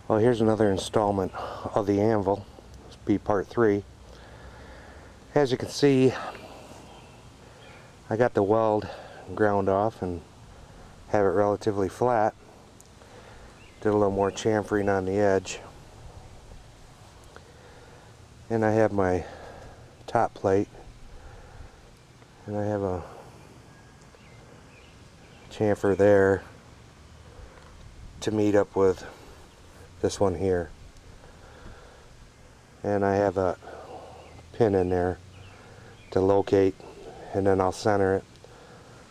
Well, here's another installment of the anvil. This will be part 3. As you can see, I got the weld ground off and have it relatively flat. Did a little more chamfering on the edge. And I have my top plate. And I have a chamfer there to meet up with this one here. And I have a pin in there to locate, and then I'll center it.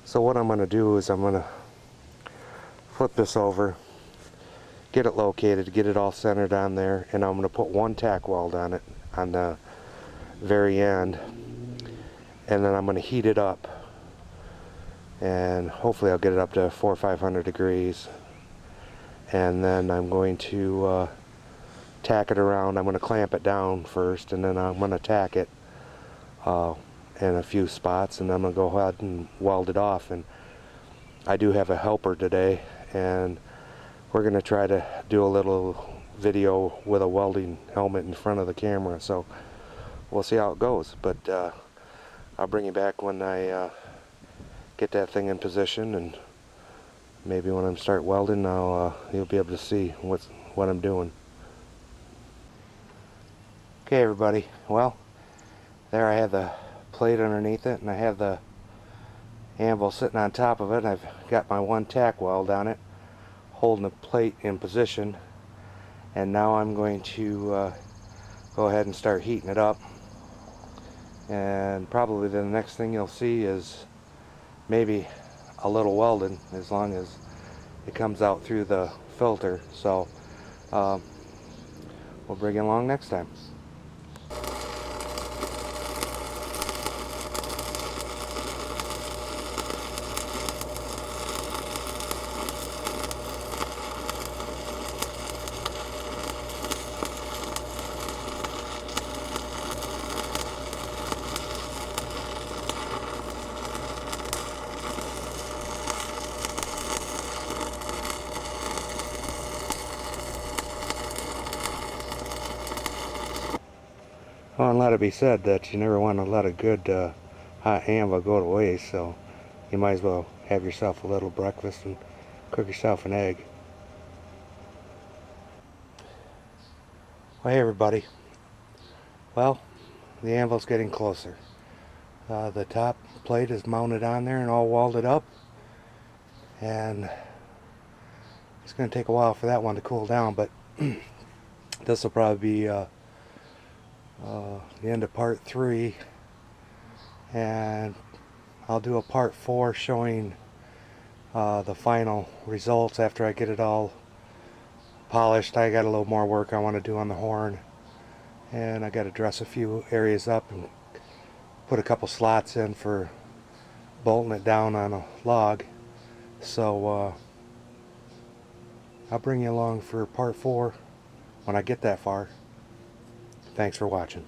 So what I'm going to do is I'm going to flip this over, get it located, get it all centered on there, and I'm going to put one tack weld on it on the very end, and then I'm going to heat it up, and hopefully I'll get it up to 400 or 500 degrees, and then I'm going to tack it around. I'm going to clamp it down first, and then I'm going to tack it in a few spots, and I'm going to go ahead and weld it off. And I do have a helper today, and we're going to try to do a little video with a welding helmet in front of the camera, so we'll see how it goes. But I'll bring you back when I get that thing in position, and maybe when I start welding, you'll be able to see what I'm doing. Okay, everybody, well, there I have the plate underneath it, and I have the anvil sitting on top of it. I've got my one tack weld on it holding the plate in position, and now I'm going to go ahead and start heating it up. And probably the next thing you'll see is maybe a little welding, as long as it comes out through the filter. So we'll bring you along next time. Well, and let it be said that you never want to let a good hot anvil go to waste, so you might as well have yourself a little breakfast and cook yourself an egg. Well, hey everybody. Well, the anvil's getting closer. The top plate is mounted on there and all welded up, and it's going to take a while for that one to cool down, but this will probably be the end of part 3, and I'll do a part 4 showing the final results after I get it all polished. I got a little more work I want to do on the horn, and I got to dress a few areas up and put a couple slots in for bolting it down on a log. So I'll bring you along for part 4 when I get that far. Thanks for watching.